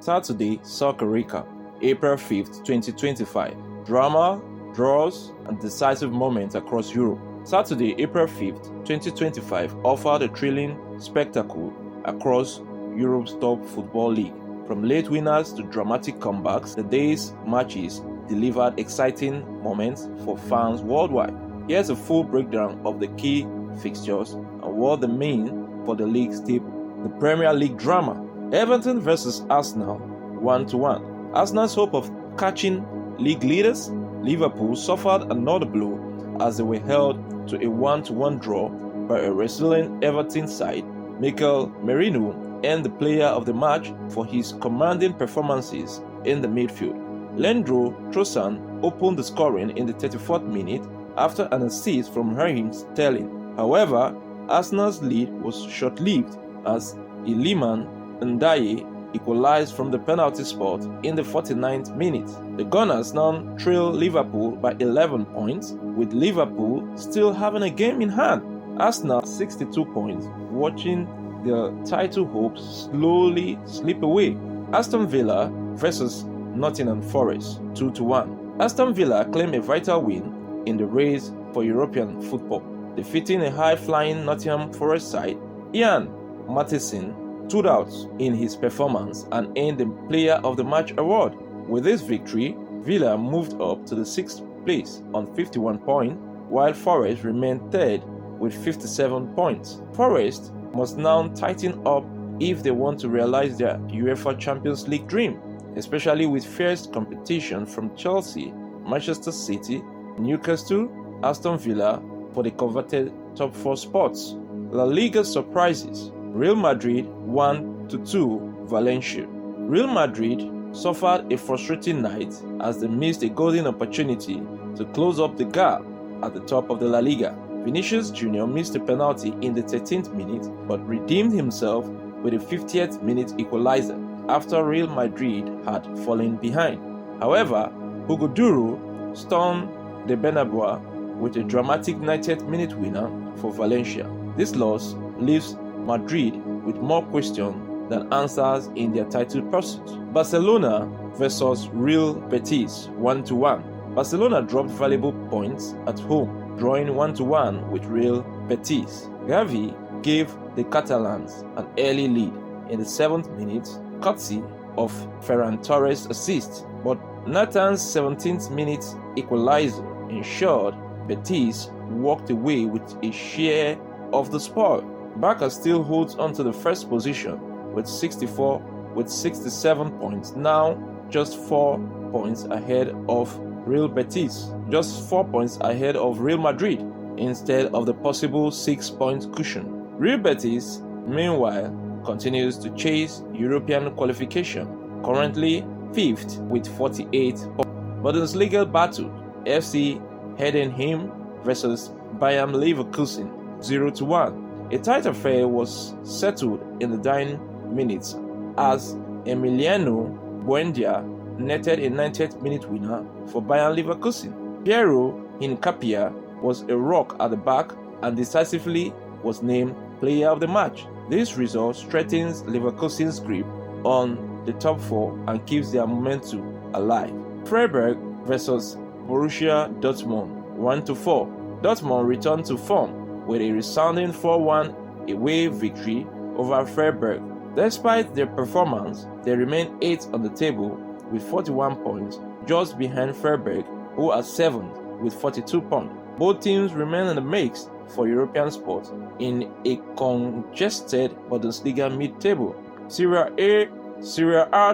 Saturday Soccer Recap, April 5th, 2025. Drama, draws, and decisive moments across Europe. Saturday, April 5th, 2025 offered a thrilling spectacle across Europe's top football league. From late winners to dramatic comebacks, the day's matches delivered exciting moments for fans worldwide. Here's a full breakdown of the key fixtures and what they mean for the league's table. The Premier League drama. Everton vs Arsenal 1-1. Arsenal's hope of catching league leaders, Liverpool, suffered another blow as they were held to a 1-1 draw by a resilient Everton side. Mikel Merino earned the player of the match for his commanding performances in the midfield. Leandro Trossard opened the scoring in the 34th minute after an assist from Raheem Sterling. However, Arsenal's lead was short-lived as Iliman Ndiaye equalized from the penalty spot in the 49th minute. The Gunners now trail Liverpool by 11 points, with Liverpool still having a game in hand. Arsenal 62 points, watching their title hopes slowly slip away. Aston Villa vs Nottingham Forest 2-1. Aston Villa claimed a vital win in the race for European football, defeating a high-flying Nottingham Forest side. Ian Matheson stood out in his performance and earned the Player of the Match award. With this victory, Villa moved up to the 6th place on 51 points, while Forest remained third with 57 points. Forest must now tighten up if they want to realize their UEFA Champions League dream, especially with fierce competition from Chelsea, Manchester City, Newcastle, Aston Villa for the coveted top 4 spots. La Liga surprises. Real Madrid 1-2 Valencia. Real Madrid suffered a frustrating night as they missed a golden opportunity to close up the gap at the top of the La Liga. Vinicius Jr. missed a penalty in the 13th minute but redeemed himself with a 50th minute equalizer after Real Madrid had fallen behind. However, Hugo Duro stunned the Bernabeu with a dramatic 90th minute winner for Valencia. This loss leaves Madrid with more questions than answers in their title pursuit. Barcelona vs Real Betis 1-1. Barcelona dropped valuable points at home, drawing 1-1 with Real Betis. Gavi gave the Catalans an early lead in the 7th minute, courtesy of Ferran Torres' assist, but Nathan's 17th minute equalizer ensured Betis walked away with a share of the spoil. Barca still holds on to the first position with 67 points, now just 4 points ahead of Real Betis, just 4 points ahead of Real Madrid instead of the possible 6-point cushion. Real Betis, meanwhile, continues to chase European qualification, currently 5th with 48 points. Bundesliga battle, FC Heidenheim vs Bayern Leverkusen 0-1. A tight affair was settled in the dying minutes as Emiliano Buendia netted a 90th minute winner for Bayern Leverkusen. Piero Hincapié was a rock at the back and decisively was named Player of the Match. This result strengthens Leverkusen's grip on the top 4 and keeps their momentum alive. Freiburg vs Borussia Dortmund 1-4. Dortmund returned to form with a resounding 4-1 away victory over Freiburg. Despite their performance, they remain 8th on the table with 41 points, just behind Freiburg, who are 7th with 42 points. Both teams remain in the mix for European sports in a congested Bundesliga mid-table. Serie A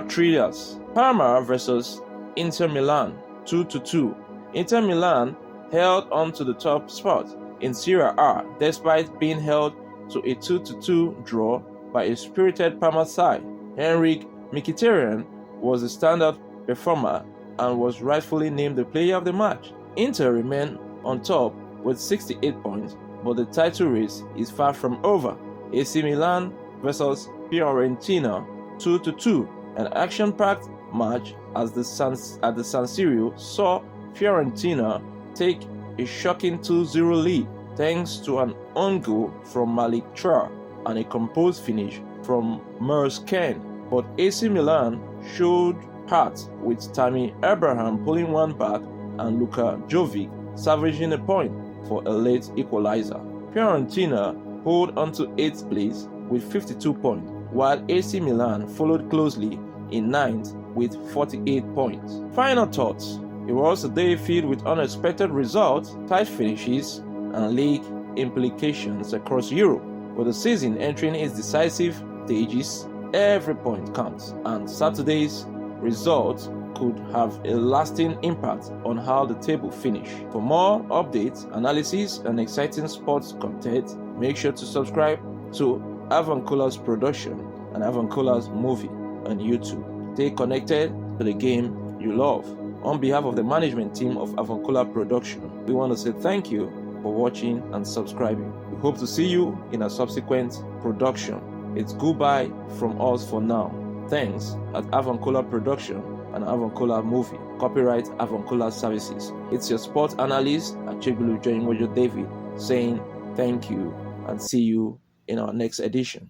thrillers. Parma vs Inter Milan 2-2. Inter Milan held on to the top spot in Serie A despite being held to a 2-2 draw by a spirited Parma side. Henrik Mkhitaryan was the standout performer and was rightfully named the Player of the Match. Inter remain on top with 68 points, but the title race is far from over. AC Milan vs Fiorentina 2-2, an action-packed match at the San Siro saw Fiorentina take a shocking 2-0 lead thanks to an own goal from Malik Traore and a composed finish from Merz Kane. But AC Milan showed heart with Tammy Abraham pulling one back and Luka Jovic salvaging a point for a late equalizer. Fiorentina hold on to 8th place with 52 points, while AC Milan followed closely in 9th with 48 points. Final thoughts. It was a day filled with unexpected results, tight finishes, and league implications across Europe. With the season entering its decisive stages, every point counts, and Saturday's results could have a lasting impact on how the table finish. For more updates, analysis, and exciting sports content, make sure to subscribe to Avuncular's production and Avuncular's movie on YouTube. Stay connected to the game you love. On behalf of the management team of Avuncular Production, we want to say thank you for watching and subscribing. We hope to see you in a subsequent production. It's goodbye from us for now. Thanks at Avuncular Production and Avuncular Movie. Copyright Avuncular Services. It's your sports analyst, Achegulu Joinwojo David, saying thank you and see you in our next edition.